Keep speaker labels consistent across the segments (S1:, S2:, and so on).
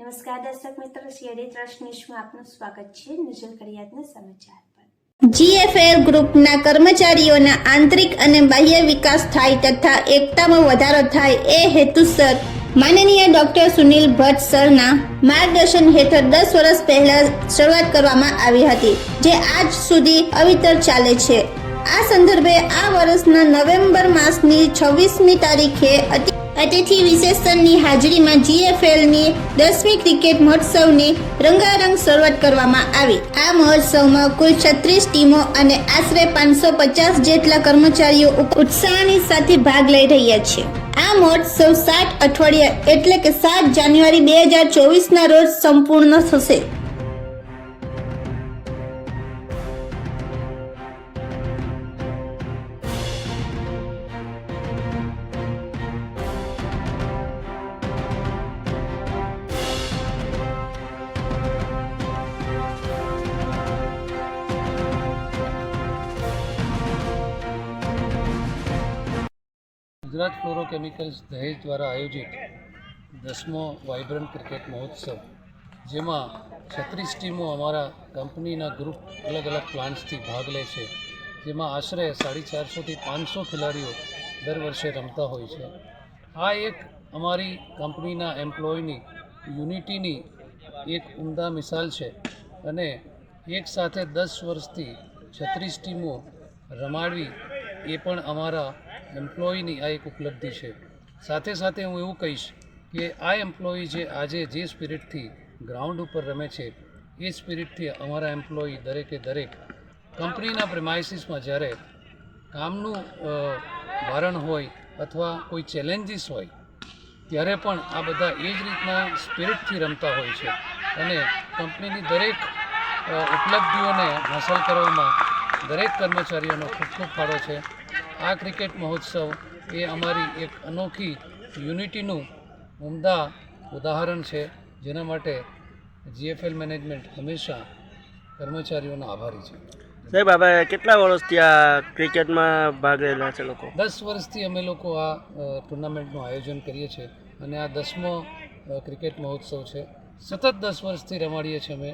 S1: નમસ્કાર દર્શક મિત્રો, સીઆઈડી ટ્રસ્ટ ન્યૂઝમાં આપનું સ્વાગત છે। નજર કરીએ આજના સમાચાર પર।
S2: જીએફએલ ગ્રુપના કર્મચારીઓના આંતરિક અને બાહ્ય વિકાસ થાય તથા એકતામાં વધારો થાય એ હેતુસર માનનીય ડોક્ટર સુનિલ ભટ્ટ સરના માર્ગદર્શન હેઠળ 10 વર્ષ પહેલા શરૂઆત કરવામાં આવી હતી, જે આજ સુધી અવિરત ચાલે છે। આ સંદર્ભે આ વર્ષના નવેમ્બર માસની 26મી તારીખે અતિથિ વિશેષની હાજરીમાં જીએફએલની 10મી ક્રિકેટ મહોત્સવની રંગારંગ શરૂઆત કરવામાં આવી। આ મહોત્સવમાં કુલ 36 ટીમો અને આશરે 550 જેટલા કર્મચારીઓ ઉત્સાહની સાથે ભાગ લઈ રહ્યા છે। આ મહોત્સવ 7 અઠવાડિયા એટલે કે 7 જાન્યુઆરી 2024ના રોજ સંપૂર્ણ થશે।
S3: ગુજરાત ફ્લોરોકેમિકલ્સ દહેજ દ્વારા આયોજિત 10મો વાઇબ્રન્ટ ક્રિકેટ મહોત્સવ, જેમાં 36 ટીમો અમારા કંપનીના ગ્રુપ અલગ અલગ પ્લાન્ટ્સથી ભાગ લે છે, જેમાં આશરે 450થી 500 ખેલાડીઓ દર વર્ષે રમતા હોય છે। આ એક અમારી કંપનીના એમ્પ્લોયની યુનિટીની એક ઉમદા મિસાલ છે અને એક સાથે 10 વર્ષથી 36 ટીમો રમાડવી એ પણ અમારા એમ્પ્લોયની આ એક ઉપલબ્ધિ છે। સાથે સાથે હું એવું કહીશ કે આ એમ્પ્લોય જે આજે જે સ્પિરિટથી ગ્રાઉન્ડ ઉપર રમે છે, એ સ્પિરિટથી અમારા એમ્પ્લોય દરેકે દરેક કંપનીના પ્રેમાઇસીસમાં જ્યારે કામનું ભારણ હોય અથવા કોઈ ચેલેન્જીસ હોય ત્યારે પણ આ બધા એ જ રીતના સ્પિરિટથી રમતા હોય છે અને કંપનીની દરેક ઉપલબ્ધિઓને હાંસલ કરવામાં દરેક કર્મચારીઓનો ખૂબ ખૂબ ફાળો છે। આ ક્રિકેટ મહોત્સવ એ અમારી એક અનોખી યુનિટીનું ઉમદા ઉદાહરણ છે, જેના માટે જીએફએલ મેનેજમેન્ટ હંમેશા કર્મચારીઓનો આભારી છે।
S4: સાહેબ, આપણે કેટલા વર્ષથી આ ક્રિકેટમાં ભાગ લેલા છે લોકો?
S3: 10 વર્ષથી અમે લોકો આ ટુર્નામેન્ટનું આયોજન કરીએ છીએ અને આ 10મો ક્રિકેટ મહોત્સવ છે। સતત 10 વર્ષથી રમાડીએ છીએ અમે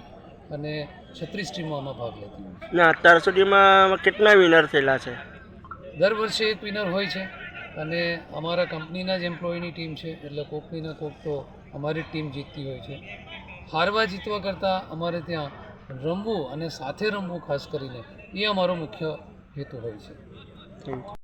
S3: અને 36 ટીમો આમાં ભાગ લેતી હોય છે।
S4: ના, અત્યાર સુધીમાં કેટલા વિનર થયેલા છે?
S3: દર વર્ષે એક વિનર હોય છે અને અમારા કંપનીના જ એમ્પ્લોયની ટીમ છે, એટલે કોકની ને કોક તો અમારી ટીમ જીતતી હોય છે। હારવા જીતવા કરતાં અમારે ત્યાં રમવું અને સાથે રમવું ખાસ કરીને એ અમારો મુખ્ય હેતુ હોય છે।
S4: Thank you.